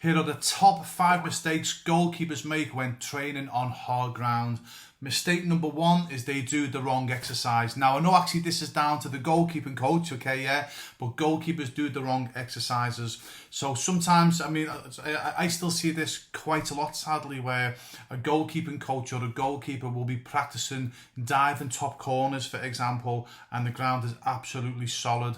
Here are the top 5 mistakes goalkeepers make when training on hard ground. Mistake number 1 is they do the wrong exercise. Now, I know actually this is down to the goalkeeping coach, okay, yeah, but goalkeepers do the wrong exercises. So sometimes, I mean, I still see this quite a lot, sadly, where a goalkeeping coach or a goalkeeper will be practicing diving top corners, for example, and the ground is absolutely solid.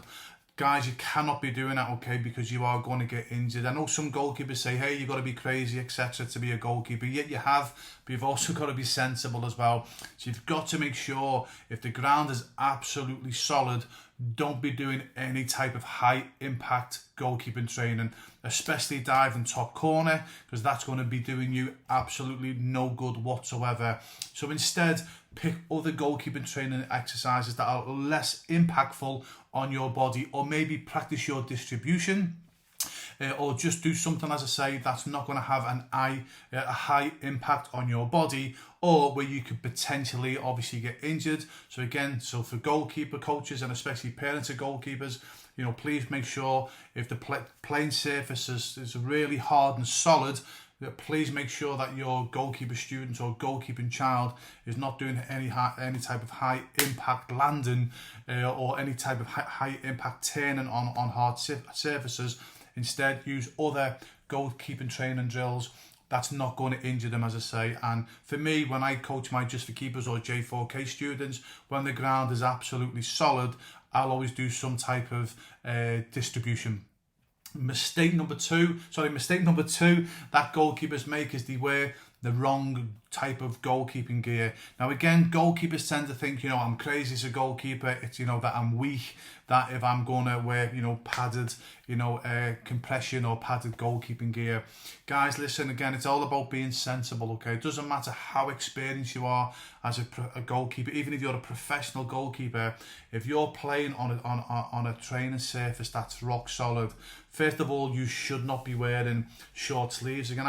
Guys, you cannot be doing that, okay, because you are going to get injured. I know some goalkeepers say, hey, you've got to be crazy, etc., to be a goalkeeper. Yet you have, but you've also got to be sensible as well. So you've got to make sure if the ground is absolutely solid, don't be doing any type of high impact goalkeeping training, especially diving top corner, because that's going to be doing you absolutely no good whatsoever. So instead, pick other goalkeeping training exercises that are less impactful on your body, or maybe practice your distribution, or just do something, as I say, that's not going to have a high impact on your body, or where you could potentially obviously get injured. So again, so for goalkeeper coaches and especially parents of goalkeepers, you know, please make sure if the playing surface is really hard and solid, please make sure that your goalkeeper student or goalkeeping child is not doing any type of high impact landing or any type of high impact turning on hard surfaces. Instead, use other goalkeeping training drills. That's not going to injure them, as I say. And for me, when I coach my J4Keepers or J4K students, when the ground is absolutely solid, I'll always do some type of distribution. Mistake number two that goalkeepers make is they wear the wrong type of goalkeeping gear. Now again, goalkeepers tend to think, you know, I'm crazy as a goalkeeper. It's, you know, that I'm weak, that if I'm going to wear, you know, padded, you know, compression or padded goalkeeping gear. Guys, listen, again, it's all about being sensible, okay? It doesn't matter how experienced you are as a goalkeeper, even if you're a professional goalkeeper, if you're playing on a training surface that's rock solid, first of all, you should not be wearing short sleeves. Again,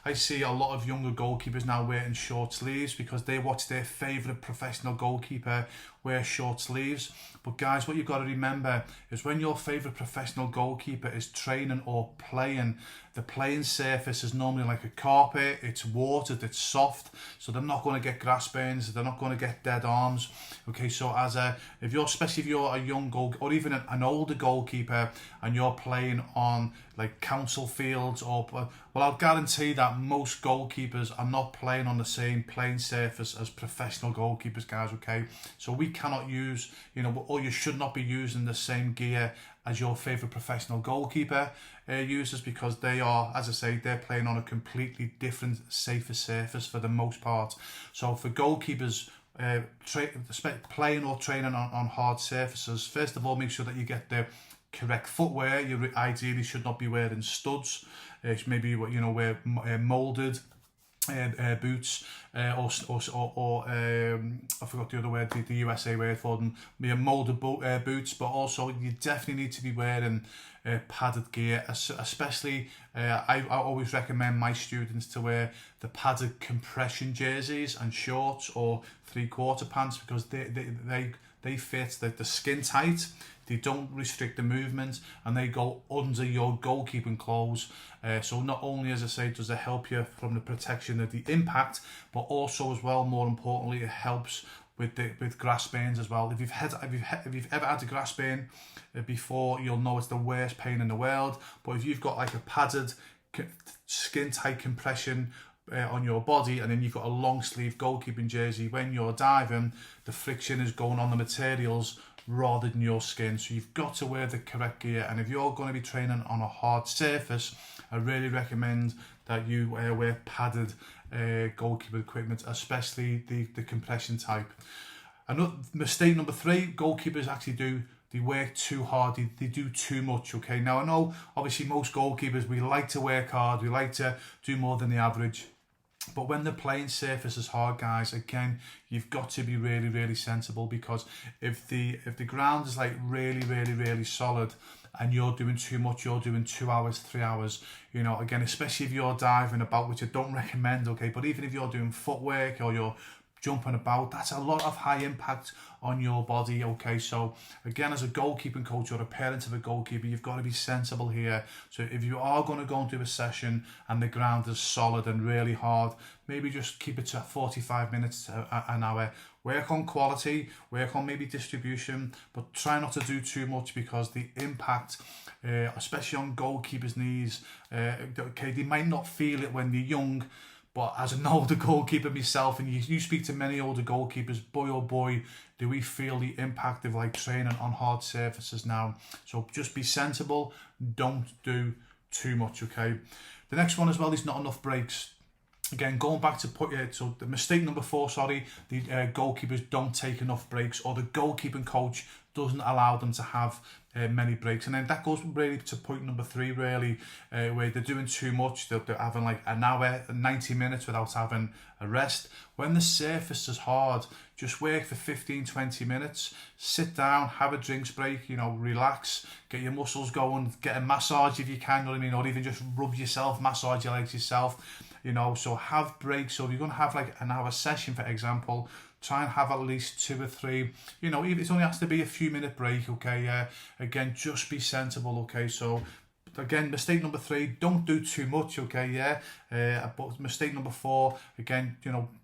I see a lot of younger goalkeepers now wearing short sleeves because they watch their favourite professional goalkeeper wear short sleeves. But guys, what you've got to remember is when your favourite professional goalkeeper is training or playing, the playing surface is normally like a carpet. It's watered, it's soft, so they're not going to get grass burns, they're not going to get dead arms. Okay, so especially if you're a young goal or even an older goalkeeper and you're playing on like council fields well, I'll guarantee that most goalkeepers are not playing on the same playing surface as professional goalkeepers, guys, okay? So we cannot use, you know, or you should not be using the same gear as your favourite professional goalkeeper uses, because they are, as I say, they're playing on a completely different, safer surface for the most part. So for goalkeepers playing or training on hard surfaces, first of all, make sure that you get the correct footwear. You ideally should not be wearing studs. Maybe, you know, wear moulded boots or I forgot the other word, the USA word for them. Moulded boots, but also you definitely need to be wearing padded gear, especially I always recommend my students to wear the padded compression jerseys and shorts or 3/4 pants, because they fit the skin tight. They don't restrict the movement and they go under your goalkeeping clothes. So not only, as I say, does it help you from the protection of the impact, but also as well, more importantly, it helps with grass burns as well. If you've ever had a grass burn before, you'll know it's the worst pain in the world. But if you've got like a padded skin tight compression on your body, and then you've got a long sleeve goalkeeping jersey, when you're diving, the friction is going on the materials rather than your skin. So you've got to wear the correct gear. And if you're going to be training on a hard surface, I really recommend that you wear padded goalkeeper equipment, especially the compression type. Another mistake number 3, goalkeepers actually they work too hard, they do too much, okay? Now I know obviously most goalkeepers, we like to work hard, we like to do more than the average. But when the playing surface is hard, guys, again, you've got to be really, really sensible, because if the ground is like really, really, really solid and you're doing too much, you're doing 2 hours, 3 hours, you know, again, especially if you're diving about, which I don't recommend, okay, but even if you're doing footwork or you're jumping about, that's a lot of high impact on your body. Okay, so again, as a goalkeeping coach or a parent of a goalkeeper, you've got to be sensible here. So if you are going to go and do a session and the ground is solid and really hard, maybe just keep it to 45 minutes to an hour. Work on quality, work on maybe distribution, but try not to do too much, because the impact, especially on goalkeepers' knees, okay, they might not feel it when they're young, but as an older goalkeeper myself, and you speak to many older goalkeepers, boy oh boy, do we feel the impact of like training on hard surfaces now. So just be sensible, don't do too much, okay? The next one as well is not enough breaks. Again, going back to so the mistake number 4, the goalkeepers don't take enough breaks, or the goalkeeping coach doesn't allow them to have many breaks. And then that goes really to point number 3, really, where they're doing too much. They're having like an hour, 90 minutes without having a rest. When the surface is hard, just work for 15, 20 minutes, sit down, have a drinks break, relax, get your muscles going, get a massage if you can, you know what I mean, or even just rub yourself, massage your legs yourself, so have breaks. So if you're going to have like an hour session, for example, try and have at least 2 or 3, even it only has to be a few minute break, okay? Again, just be sensible, okay? So again, mistake number 3, don't do too much, okay? But mistake number 4, again,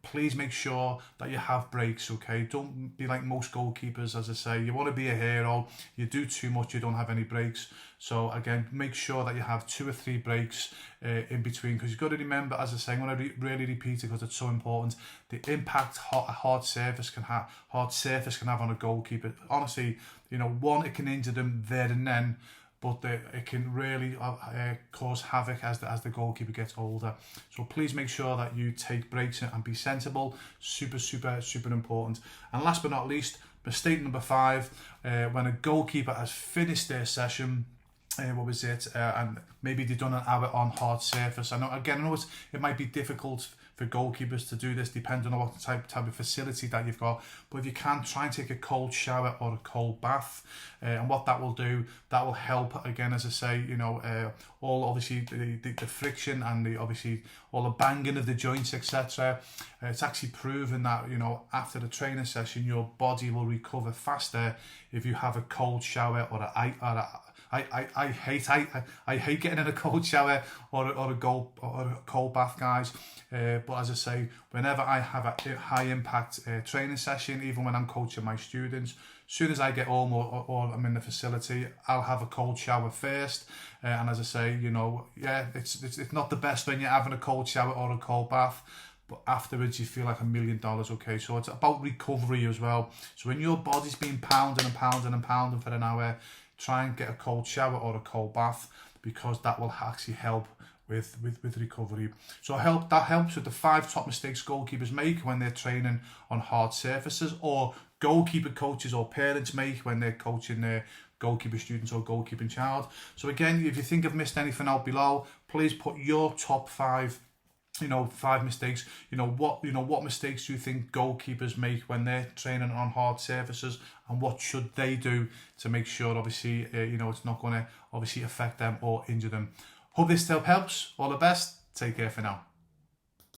please make sure that you have breaks, okay? Don't be like most goalkeepers, as I say. You want to be a hero, you do too much, you don't have any breaks. So again, make sure that you have 2 or 3 breaks in between, because you've got to remember, as I say, I'm going to really repeat it because it's so important, the impact a hard surface can have on a goalkeeper. Honestly, one, it can injure them there and then, but it can really cause havoc as the goalkeeper gets older. So please make sure that you take breaks and be sensible. Super, super, super important. And last but not least, mistake number 5, when a goalkeeper has finished their session, and maybe they've done an hour on hard surface. I know it might be difficult for goalkeepers to do this, depending on what type of facility that you've got. But if you can, try and take a cold shower or a cold bath, and what that will do, that will help. Again, as I say, all obviously the friction and obviously all the banging of the joints, etc. It's actually proven that after the training session, your body will recover faster if you have a cold shower or I hate getting in a cold shower or a cold bath, guys. But as I say, whenever I have a high impact training session, even when I'm coaching my students, as soon as I get home or I'm in the facility, I'll have a cold shower first. And as I say, it's not the best when you're having a cold shower or a cold bath, but afterwards you feel like $1 million, okay? So it's about recovery as well. So when your body's been pounding and pounding and pounding for an hour, try and get a cold shower or a cold bath, because that will actually help with recovery. So that helps with the 5 top mistakes goalkeepers make when they're training on hard surfaces, or goalkeeper coaches or parents make when they're coaching their goalkeeper students or goalkeeping child. So again, if you think I've missed anything out below, please put your top 5 5 mistakes. What mistakes do you think goalkeepers make when they're training on hard surfaces, and what should they do to make sure obviously it's not going to obviously affect them or injure them. Hope this helps. All the best. Take care for now.